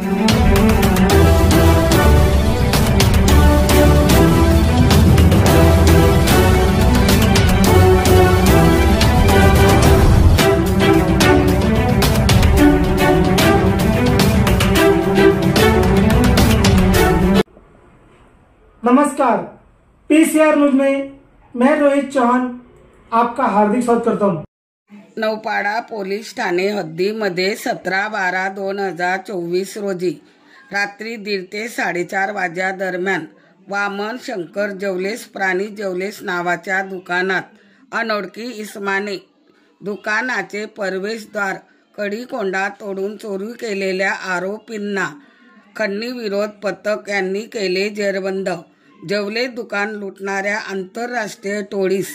नमस्कार, PCR news में मैं रोहित चौहान आपका हार्दिक स्वागत करता हूं। नौपाडा पोलीस ठाणे हद्दीमध्ये 17/12/2024 रोजी रात्री 1:30 ते 4:30 वाजल्या दरम्यान वामन शंकर जवलेस प्राणी जवलेस नावाच्या दुकानात अनोळखी इसमाने दुकानाचे प्रवेशद्वार कडीकोंडा तोडून चोरी केलेल्या आरोपींना खंडणी विरोध पथक यांनी केले जेरबंद। जवलेस दुकान लुटणाऱ्या आंतरराष्ट्रीय टोळीस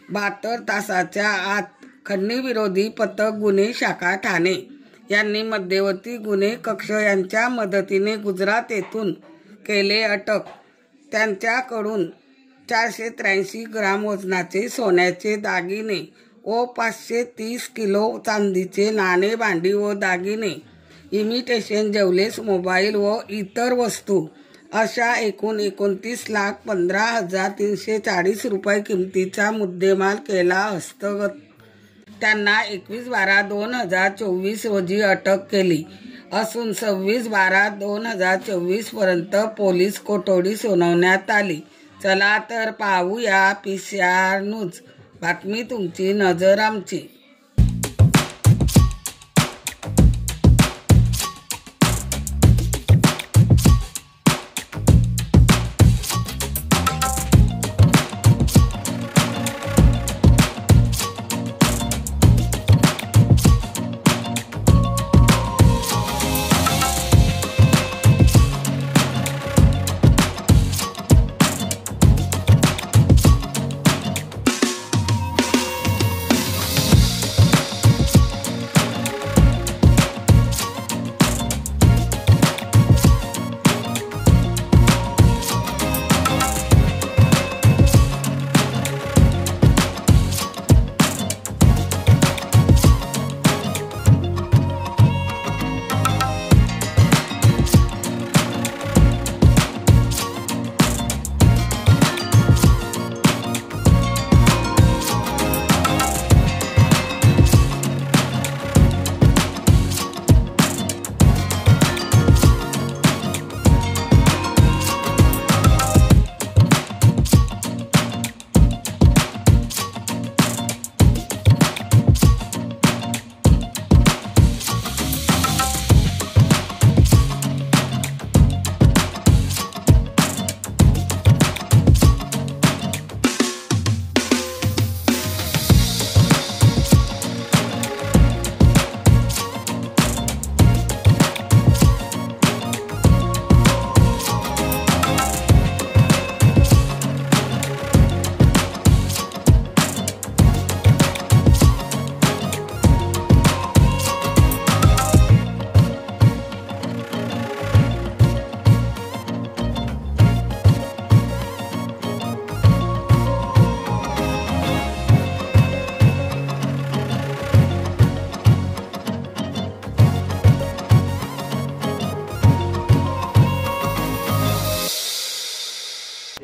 72 तासाच्या आत खंडणी विरोधी पथक गुन्हे शाखा ठाणे यांनी मध्यवर्ती गुन्हे कक्ष यांच्या मदतीने गुजरात येथून केले अटक। त्यांच्याकडून 483 ग्राम वजनाचे सोन्याचे दागिने व 530 किलो चांदीचे नाणे भांडी व दागिने इमिटेशन जवलेस मोबाईल व इतर वस्तू अशा एकूण 29,15,340 रुपये किमतीचा मुद्देमाल केला हस्तगत। त्यांना 21/12/2024 रोजी अटक केली असून 26/12/2024 पर्यंत पोलीस कोठडी सुनावण्यात आली। चला तर पाहूया पीसीआर न्यूज, बातमी तुमची नजर आमची।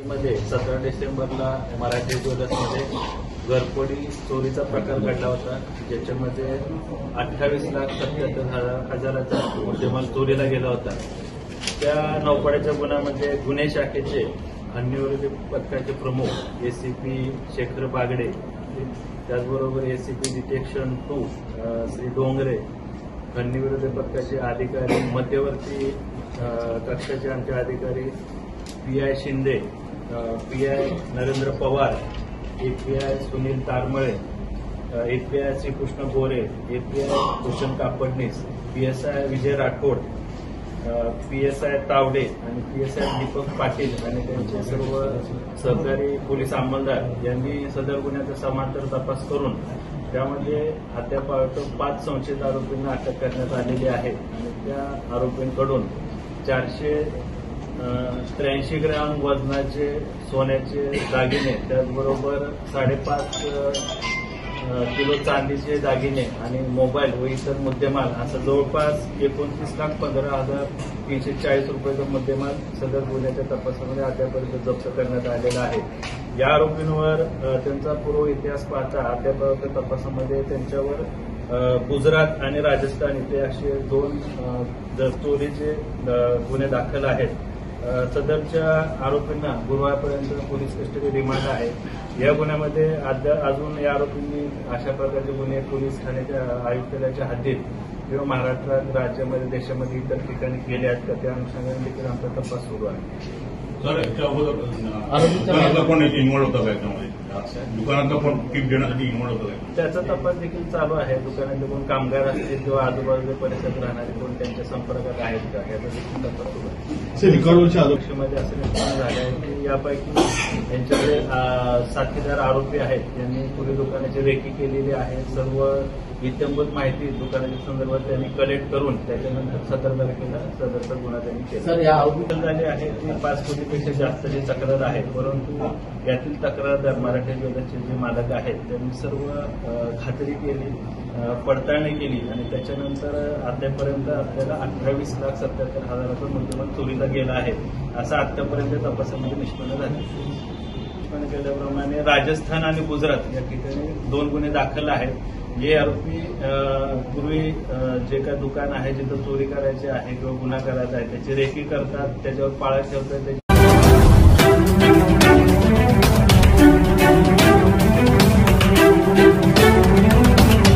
मध्ये 17 डिसेंबरला मराठी ज्वेलर्समध्ये घरफोडी चोरीचा प्रकार घडला होता, ज्याच्यामध्ये 28,77,000चा मुद्देमाल चोरीला गेला होता। त्या नौपाड्याच्या गुन्ह्यामध्ये गुन्हे शाखेचे खंडणी पथकाचे प्रमुख एसीपी शेखर बागडे, त्याचबरोबर एसीपी डिटेक्शन 2 श्री डोंगरे, खंडणी विरोधी पथकाचे अधिकारी, मध्यवर्ती कक्षाचे आमचे अधिकारी PI Shinde, PI Narendra Pawar, API Sunil Tarmale, API Shrikrishna Gore, API Bhushan Kapadnis, PSI Vijay Rathod, PSI Tawde आणि पीएसआय दीपक पाटील आणि त्यांचे सर्व सहकारी पोलीस अंमलदार यांनी सदर गुन्ह्याचा समांतर तपास करून त्यामध्ये अद्याप 5 संशयित आरोपींना अटक करण्यात आलेली आहे आणि त्या आरोपींकडून 483 ग्रॅम वजनाचे सोन्याचे दागिने, त्याचबरोबर 5.5 किलो चांदीचे दागिने आणि मोबाईल व इतर मुद्देमाल असं जवळपास 29,15,340 रुपयाचा मुद्देमाल सदर गुन्ह्याच्या तपासामध्ये अद्यापर्यंत जप्त करण्यात आलेला आहे. या आरोपींवर त्यांचा पूर्व इतिहास पाहता अद्यापर्यंत तपासामध्ये त्यांच्यावर गुजरात आणि राजस्थान इथे असे 2 चोरीचे गुन्हे दाखल आहेत. सदरच्या आरोपींना गुरुवारपर्यंत पोलीस कस्टडी रिमांड आहे. या गुन्ह्यामध्ये अजून या आरोपींनी अशा प्रकारचे गुन्हे पोलीस ठाण्याच्या आयुक्तालयाच्या हद्दीत किंवा महाराष्ट्रात राज्यामध्ये देशामध्ये इतर ठिकाणी केले आहेत का त्या अनुषंगाने देखील आमचा तपास सुरू आहे. सर, याच्या अगोदर दुकानातला पण इन्व्हॉल्व होता का याच्यामध्ये? दुकानातला पण टीप देण्यासाठी इन्व्हॉल्व होता का? त्याचा तपास देखील चालू आहे. दुकानातले कोण कामगार असतील किंवा आजूबाजूच्या परिसरात राहणारे कोण त्यांच्या संपर्कात आहेत का याचा देखील तपास सुरू आहे. पक्षामध्ये असं निर्माण झालं आहे की यापैकी यांच्याकडे साथीदार आरोपी आहेत ज्यांनी पुढे दुकानाची रेकी केलेली आहे. सर्व इत्यंभूत माहिती दुकानाच्या संदर्भात त्यांनी कलेक्ट करून त्याच्यानंतर 17 तारखेला सदरचा गुन्हा त्यांनी केला. सर, या आरोपी झाले आहे की 5 कोटीपेक्षा जास्तची तक्रार आहे, परंतु यातील तक्रारदार मराठी ज्वेलर्सचे जे मालक आहेत त्यांनी सर्व खात्री केली, पडताळणी केली आणि त्याच्यानंतर अद्यापर्यंत आपल्याला 28,77,000 मुद्देमाल चोरीला गेला आहे असं आतापर्यंत तपासामध्ये निष्पन्न झाले. निष्पन्न केल्याप्रमाणे राजस्थान आणि गुजरात या ठिकाणी 2 गुन्हे दाखल आहेत. जे आरोपी पूर्वी जे काही दुकान आहे जिथं चोरी करायची आहे किंवा गुन्हा करायचा आहे त्याची रेकी करतात, त्याच्यावर पाळत ठेवतात.